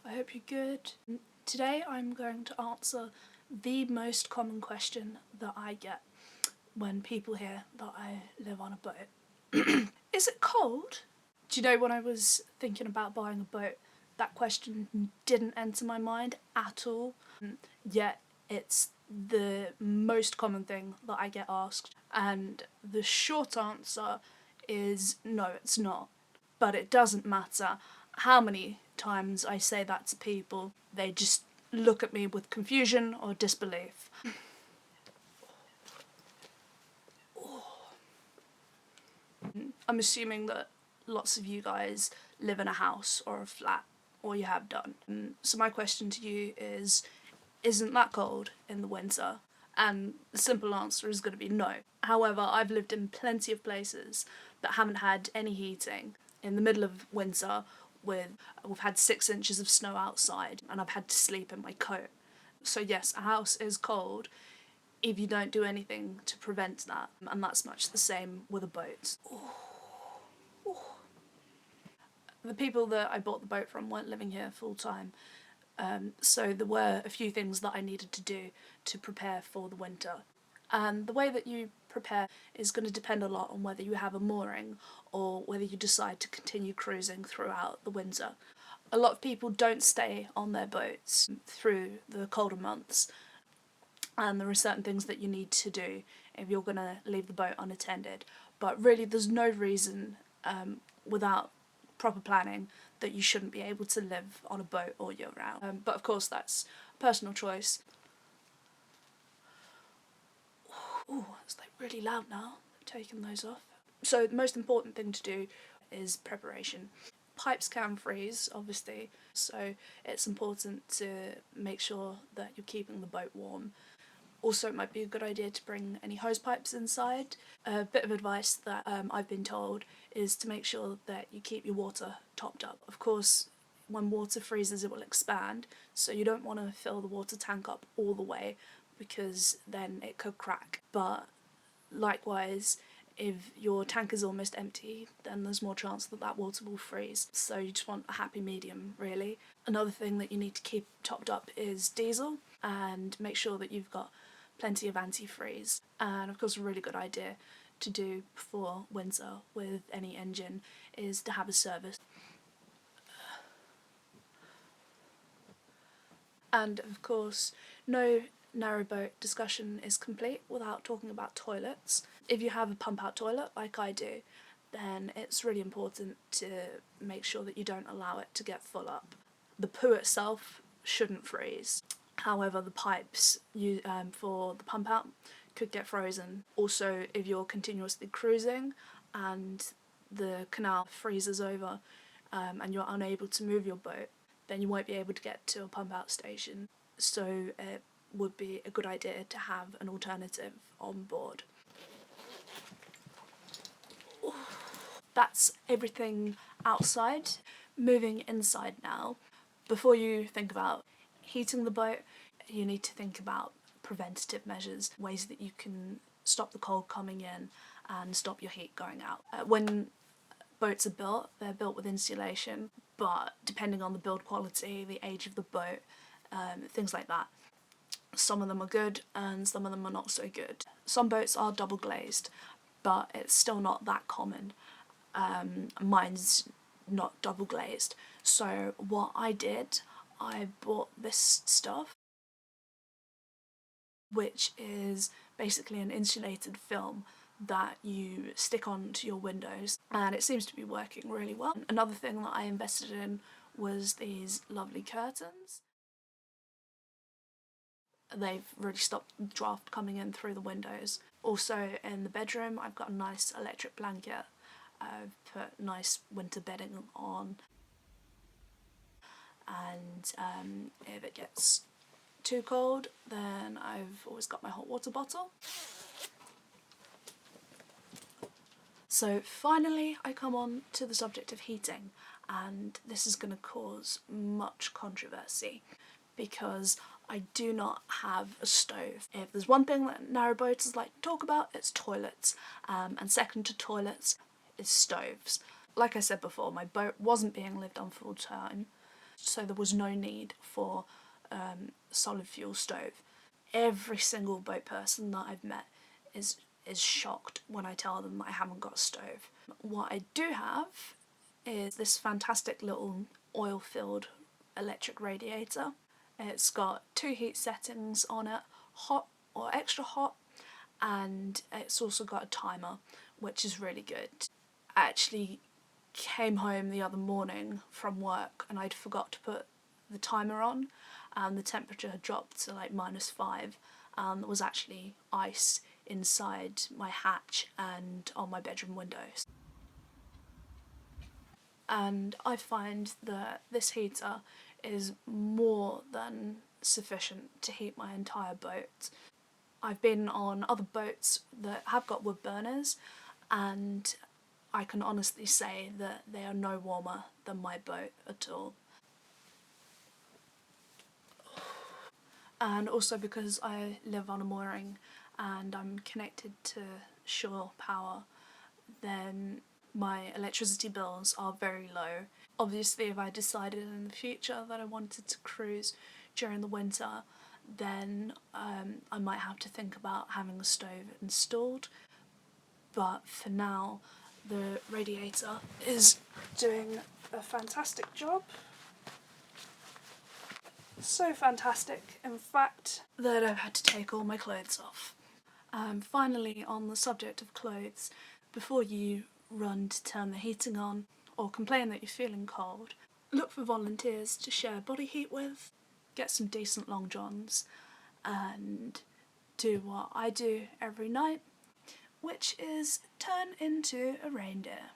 I hope you're good. Today I'm going to answer the most common question that I get when people hear that I live on a boat. Is it cold? Do you know, when I was thinking about buying a boat, that question didn't enter my mind at all, yet it's the most common thing that I get asked, and the short answer is no, it's not. But it doesn't matter how many times I say that to people, they just look at me with confusion or disbelief. I'm assuming that lots of you guys live in a house or a flat, or you have done. So my question to you is, isn't that cold in the winter? And the simple answer is going to be no. However, I've lived in plenty of places that haven't had any heating in the middle of winter. We've had 6 inches of snow outside and I've had to sleep in my coat. So yes, a house is cold if you don't do anything to prevent that, and that's much the same with a boat. The people that I bought the boat from weren't living here full time, so there were a few things that I needed to do to prepare for the winter. And the way that you prepare is going to depend a lot on whether you have a mooring or whether you decide to continue cruising throughout the winter. A lot of people don't stay on their boats through the colder months, and there are certain things that you need to do if you're going to leave the boat unattended. But really there's no reason, without proper planning, that you shouldn't be able to live on a boat all year round. But of course that's personal choice. Ooh, it's like really loud now. I've taken those off. So the most important thing to do is preparation. Pipes can freeze, obviously, so it's important to make sure that you're keeping the boat warm. Also, it might be a good idea to bring any hose pipes inside. A bit of advice that I've been told is to make sure that you keep your water topped up. Of course, when water freezes it will expand, so you don't want to fill the water tank up all the way because then it could crack. But likewise, if your tank is almost empty, then there's more chance that that water will freeze. So you just want a happy medium, really. Another thing that you need to keep topped up is diesel, and make sure that you've got plenty of antifreeze. And of course a really good idea to do before winter with any engine is to have a service. And of course, no narrowboat discussion is complete without talking about toilets. If you have a pump out toilet like I do, then it's really important to make sure that you don't allow it to get full up. The poo itself shouldn't freeze. However, the pipes for the pump out could get frozen. Also, if you're continuously cruising and the canal freezes over and you're unable to move your boat, then you won't be able to get to a pump out station. So it would be a good idea to have an alternative on board. That's everything outside. Moving inside now. Before you think about heating the boat, you need to think about preventative measures, ways that you can stop the cold coming in and stop your heat going out. When boats are built, they're built with insulation, but depending on the build quality, the age of the boat, things like that, some of them are good and some of them are not so good. Some boats are double glazed, but it's still not that common. Mine's not double glazed. So what I did, I bought this stuff, which is basically an insulated film that you stick onto your windows, and it seems to be working really well. Another thing that I invested in was these lovely curtains. They've really stopped the draft coming in through the windows. Also in the bedroom I've got a nice electric blanket. I've put nice winter bedding on, and if it gets too cold then I've always got my hot water bottle. So finally I come on to the subject of heating, and this is going to cause much controversy because I do not have a stove. If there's one thing that narrowboaters like to talk about, it's toilets, and second to toilets is stoves. Like I said before, my boat wasn't being lived on full time, so there was no need for solid fuel stove. Every single boat person that I've met is shocked when I tell them that I haven't got a stove. What I do have is this fantastic little oil-filled electric radiator. It's got 2 heat settings on it, hot or extra hot, and it's also got a timer, which is really good. I actually came home the other morning from work and I'd forgot to put the timer on, and the temperature had dropped to like -5, and there was actually ice inside my hatch and on my bedroom windows. And I find that this heater is more than sufficient to heat my entire boat. I've been on other boats that have got wood burners, and I can honestly say that they are no warmer than my boat at all. And also because I live on a mooring and I'm connected to shore power, then my electricity bills are very low. Obviously, if I decided in the future that I wanted to cruise during the winter, then I might have to think about having a stove installed. But for now, the radiator is doing a fantastic job. So fantastic, in fact, that I've had to take all my clothes off. Finally, on the subject of clothes, before you run to turn the heating on or complain that you're feeling cold, look for volunteers to share body heat with, get some decent long johns, and do what I do every night, which is turn into a reindeer.